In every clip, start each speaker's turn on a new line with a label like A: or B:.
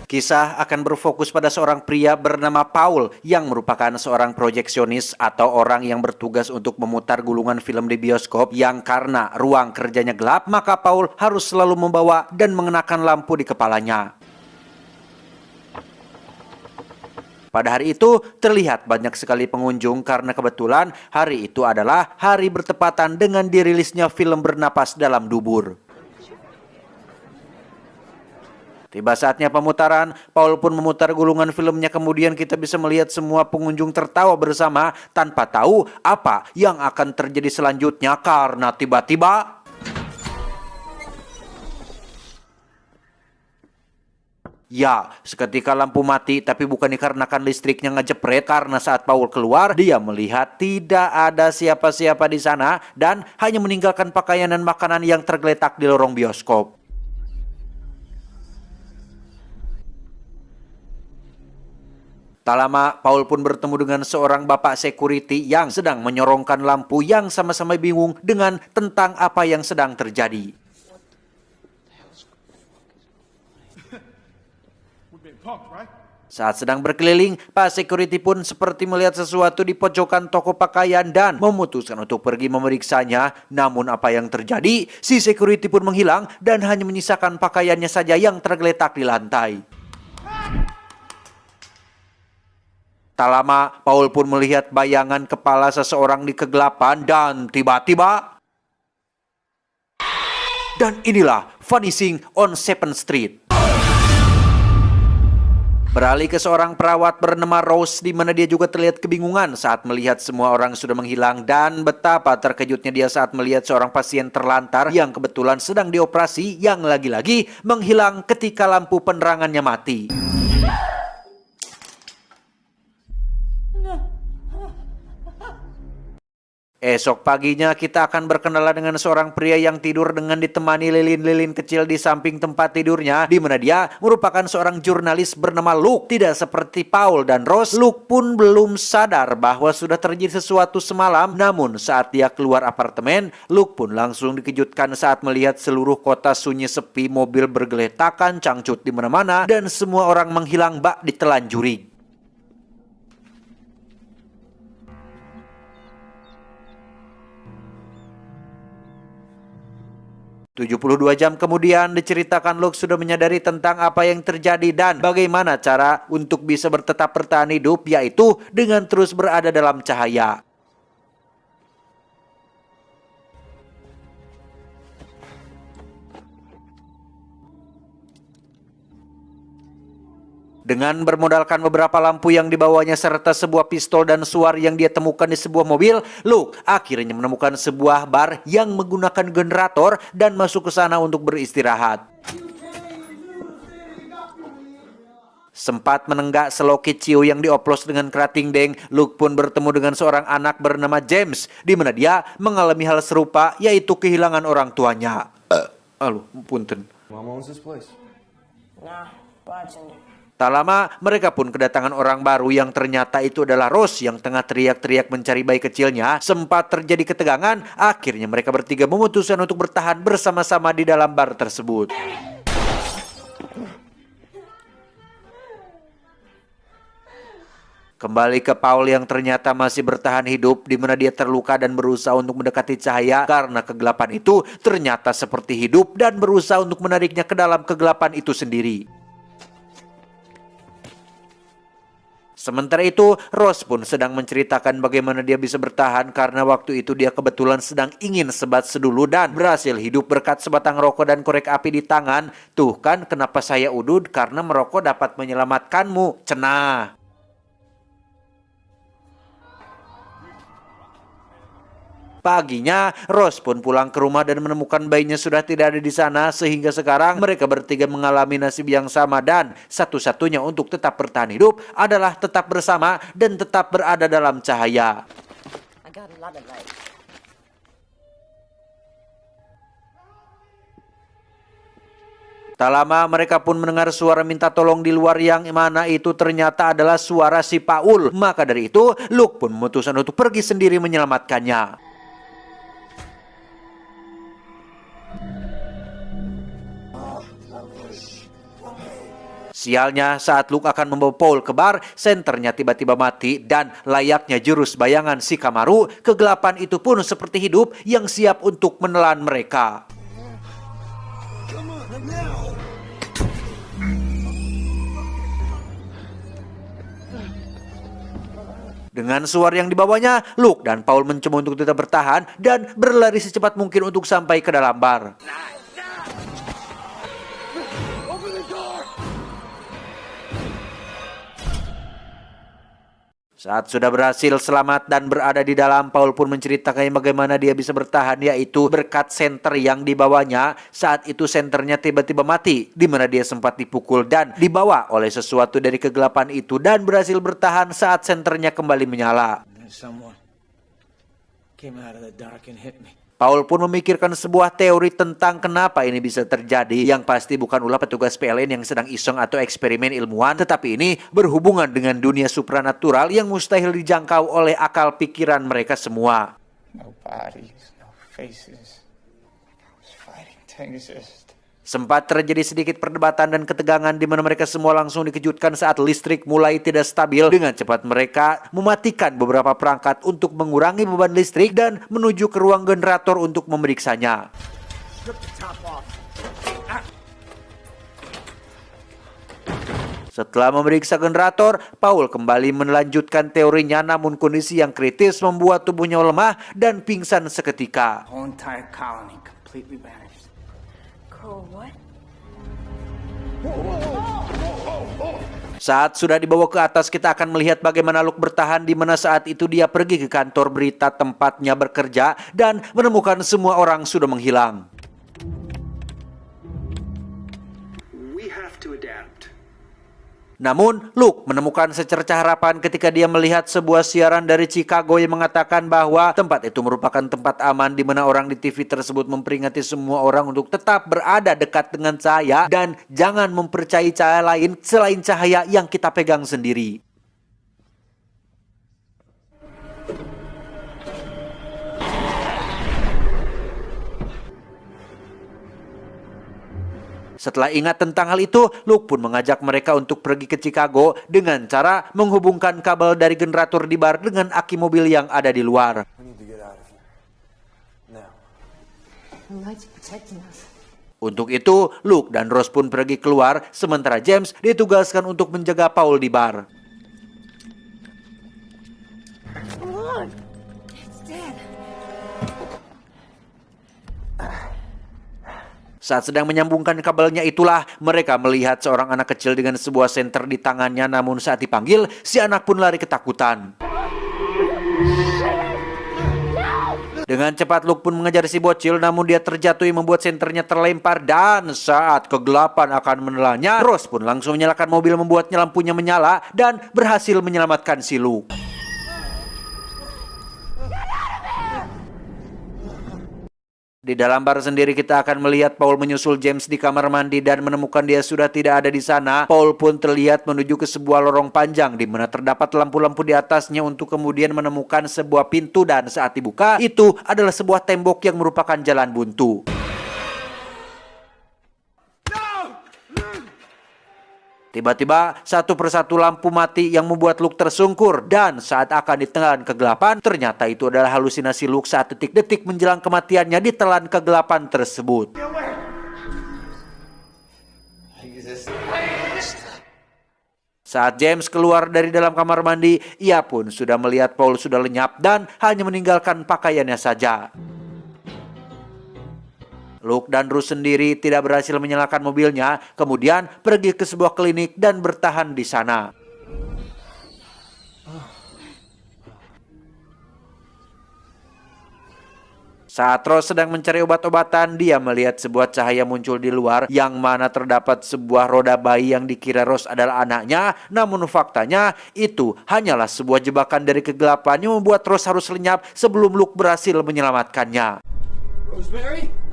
A: Kisah akan berfokus pada seorang pria bernama Paul yang merupakan seorang projeksionis atau orang yang bertugas untuk memutar gulungan film di bioskop yang karena ruang kerjanya gelap, maka Paul harus selalu membawa dan mengenakan lampu di kepalanya. Pada hari itu terlihat banyak sekali pengunjung karena kebetulan hari itu adalah hari bertepatan dengan dirilisnya film Bernapas Dalam Dubur. Tiba saatnya pemutaran, Paul pun memutar gulungan filmnya, kemudian kita bisa melihat semua pengunjung tertawa bersama tanpa tahu apa yang akan terjadi selanjutnya karena tiba-tiba ya, seketika lampu mati, tapi bukan dikarenakan listriknya ngejepret, karena saat Paul keluar, dia melihat tidak ada siapa-siapa di sana dan hanya meninggalkan pakaian dan makanan yang tergeletak di lorong bioskop. Tak lama, Paul pun bertemu dengan seorang bapak security yang sedang menyorongkan lampu yang sama-sama bingung dengan tentang apa yang sedang terjadi. Saat sedang berkeliling, Pak Security pun seperti melihat sesuatu di pojokan toko pakaian dan memutuskan untuk pergi memeriksanya. Namun apa yang terjadi? Si security pun menghilang dan hanya menyisakan pakaiannya saja yang tergeletak di lantai. Tak lama, Paul pun melihat bayangan kepala seseorang di kegelapan dan tiba-tiba... Dan inilah Vanishing on 7th Street. Beralih ke seorang perawat bernama Rose, di mana dia juga terlihat kebingungan saat melihat semua orang sudah menghilang, dan betapa terkejutnya dia saat melihat seorang pasien terlantar yang kebetulan sedang dioperasi yang lagi-lagi menghilang ketika lampu penerangannya mati. Esok paginya kita akan berkenalan dengan seorang pria yang tidur dengan ditemani lilin-lilin kecil di samping tempat tidurnya, di mana dia merupakan seorang jurnalis bernama Luke. Tidak seperti Paul dan Rose, Luke pun belum sadar bahwa sudah terjadi sesuatu semalam. Namun saat dia keluar apartemen, Luke pun langsung dikejutkan saat melihat seluruh kota sunyi sepi, mobil bergeletakan, cangcut di mana-mana, dan semua orang menghilang bak ditelan juri. 72 jam kemudian diceritakan Luke sudah menyadari tentang apa yang terjadi dan bagaimana cara untuk bisa bertetap bertahan hidup, yaitu dengan terus berada dalam cahaya. Dengan bermodalkan beberapa lampu yang dibawanya serta sebuah pistol dan suar yang dia temukan di sebuah mobil, Luke akhirnya menemukan sebuah bar yang menggunakan generator dan masuk ke sana untuk beristirahat. Sempat menenggak seloki ciu yang dioplos dengan kerating deng, Luke pun bertemu dengan seorang anak bernama James, di mana dia mengalami hal serupa, yaitu kehilangan orang tuanya. Punten.
B: Mama owns this place.
C: Nah, watching it.
A: Tak lama, mereka pun kedatangan orang baru yang ternyata itu adalah Rose yang tengah teriak-teriak mencari bayi kecilnya. Sempat terjadi ketegangan, akhirnya mereka bertiga memutuskan untuk bertahan bersama-sama di dalam bar tersebut. Kembali ke Paul yang ternyata masih bertahan hidup, di mana dia terluka dan berusaha untuk mendekati cahaya karena kegelapan itu ternyata seperti hidup dan berusaha untuk menariknya ke dalam kegelapan itu sendiri. Sementara itu, Rose pun sedang menceritakan bagaimana dia bisa bertahan karena waktu itu dia kebetulan sedang ingin sebat sedulu dan berhasil hidup berkat sebatang rokok dan korek api di tangan. Tuh kan kenapa saya udud, karena merokok dapat menyelamatkanmu, cenah. Paginya, Rose pun pulang ke rumah dan menemukan bayinya sudah tidak ada di sana, sehingga sekarang mereka bertiga mengalami nasib yang sama dan satu-satunya untuk tetap bertahan hidup adalah tetap bersama dan tetap berada dalam cahaya.
C: I got a lot of light.
A: Tak lama mereka pun mendengar suara minta tolong di luar yang mana itu ternyata adalah suara si Paul. Maka dari itu, Luke pun memutuskan untuk pergi sendiri menyelamatkannya. Sialnya saat Luke akan membawa Paul ke bar, senternya tiba-tiba mati dan layaknya jurus bayangan Shikamaru, kegelapan itu pun seperti hidup yang siap untuk menelan mereka. Dengan suara yang dibawanya, Luke dan Paul mencoba untuk tetap bertahan dan berlari secepat mungkin untuk sampai ke dalam bar. Saat sudah berhasil selamat dan berada di dalam, Paul pun menceritakan bagaimana dia bisa bertahan, yaitu berkat senter yang dibawanya. Saat itu senternya tiba-tiba mati, di mana dia sempat dipukul dan dibawa oleh sesuatu dari kegelapan itu dan berhasil bertahan saat senternya kembali menyala. Paul pun memikirkan sebuah teori tentang kenapa ini bisa terjadi. Yang pasti bukan ulah petugas PLN yang sedang iseng atau eksperimen ilmuwan, tetapi ini berhubungan dengan dunia supranatural yang mustahil dijangkau oleh akal pikiran mereka semua.
B: No bodies, no faces. I was fighting to exist.
A: Sempat terjadi sedikit perdebatan dan ketegangan di mana mereka semua langsung dikejutkan saat listrik mulai tidak stabil. Dengan cepat mereka mematikan beberapa perangkat untuk mengurangi beban listrik dan menuju ke ruang generator untuk memeriksanya. Setelah memeriksa generator, Paul kembali melanjutkan teorinya, namun kondisi yang kritis membuat tubuhnya lemah dan pingsan seketika.
B: Whole entire colony completely vanished.
C: What?
A: Saat sudah dibawa ke atas, kita akan melihat bagaimana Luke bertahan, di mana saat itu dia pergi ke kantor berita tempatnya bekerja dan menemukan semua orang sudah menghilang.
D: We have to adapt.
A: Namun, Luke menemukan secercah harapan ketika dia melihat sebuah siaran dari Chicago yang mengatakan bahwa tempat itu merupakan tempat aman, di mana orang di TV tersebut memperingati semua orang untuk tetap berada dekat dengan cahaya dan jangan mempercayai cahaya lain selain cahaya yang kita pegang sendiri. Setelah ingat tentang hal itu, Luke pun mengajak mereka untuk pergi ke Chicago dengan cara menghubungkan kabel dari generator di bar dengan aki mobil yang ada di luar. Untuk itu, Luke dan Rose pun pergi keluar, sementara James ditugaskan untuk menjaga Paul di bar. Saat sedang menyambungkan kabelnya itulah mereka melihat seorang anak kecil dengan sebuah senter di tangannya, namun saat dipanggil, si anak pun lari ketakutan. Dengan cepat Luke pun mengejar si bocil, namun dia terjatuh yang membuat senternya terlempar, dan saat kegelapan akan menelannya, Rose pun langsung menyalakan mobil membuatnya lampunya menyala dan berhasil menyelamatkan si Luke. Di dalam bar sendiri kita akan melihat Paul menyusul James di kamar mandi dan menemukan dia sudah tidak ada di sana. Paul pun terlihat menuju ke sebuah lorong panjang di mana terdapat lampu-lampu di atasnya untuk kemudian menemukan sebuah pintu, dan saat dibuka itu adalah sebuah tembok yang merupakan jalan buntu. Tiba-tiba satu persatu lampu mati yang membuat Luke tersungkur, dan saat akan ditelan kegelapan, ternyata itu adalah halusinasi Luke saat detik-detik menjelang kematiannya ditelan kegelapan tersebut. Saat James keluar dari dalam kamar mandi, ia pun sudah melihat Paul sudah lenyap dan hanya meninggalkan pakaiannya saja. Luke dan Rose sendiri tidak berhasil menyalakan mobilnya, kemudian pergi ke sebuah klinik dan bertahan di sana. Saat Rose sedang mencari obat-obatan, dia melihat sebuah cahaya muncul di luar, yang mana terdapat sebuah roda bayi yang dikira Rose adalah anaknya, namun faktanya itu hanyalah sebuah jebakan dari kegelapan yang membuat Rose harus lenyap sebelum Luke berhasil menyelamatkannya.
D: Rosemary?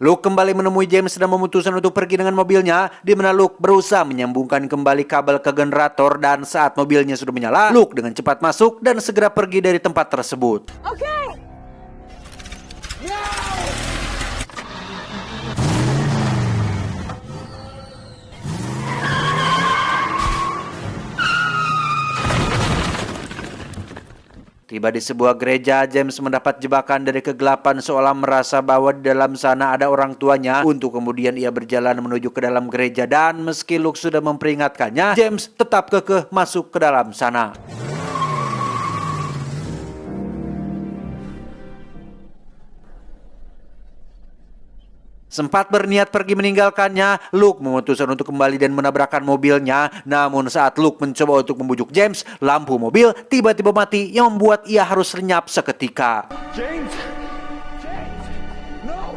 A: Luke kembali menemui James dan memutuskan untuk pergi dengan mobilnya, di mana Luke berusaha menyambungkan kembali kabel ke generator, dan saat mobilnya sudah menyala, Luke dengan cepat masuk dan segera pergi dari tempat tersebut.
C: Okay!
A: Tiba di sebuah gereja, James mendapat jebakan dari kegelapan seolah merasa bahwa di dalam sana ada orang tuanya. Untuk kemudian ia berjalan menuju ke dalam gereja, dan meski Luke sudah memperingatkannya, James tetap kekeh masuk ke dalam sana. Sempat berniat pergi meninggalkannya, Luke memutuskan untuk kembali dan menabrakkan mobilnya. Namun saat Luke mencoba untuk membujuk James, lampu mobil tiba-tiba mati yang membuat ia harus lenyap seketika.
B: James! No!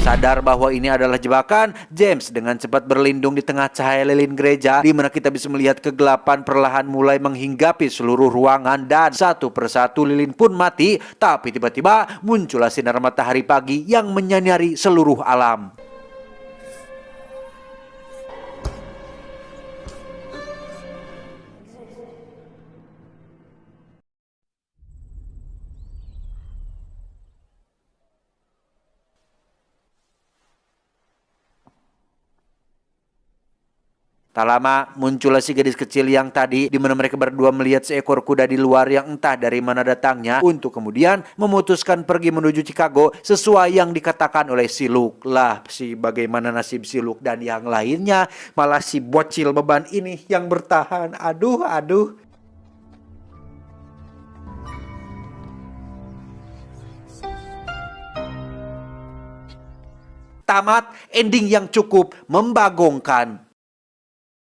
A: Sadar bahwa ini adalah jebakan, James dengan cepat berlindung di tengah cahaya lilin gereja, di mana kita bisa melihat kegelapan perlahan mulai menghinggapi seluruh ruangan, dan satu persatu lilin pun mati. Tapi tiba-tiba muncullah sinar matahari pagi yang menyinari seluruh alam. Tak lama muncullah si gadis kecil yang tadi, di mana mereka berdua melihat seekor kuda di luar yang entah dari mana datangnya, untuk kemudian memutuskan pergi menuju Chicago sesuai yang dikatakan oleh si Luke. Lah, bagaimana nasib si Luke dan yang lainnya? Malah si bocil beban ini yang bertahan. Aduh. Tamat ending yang cukup membagongkan.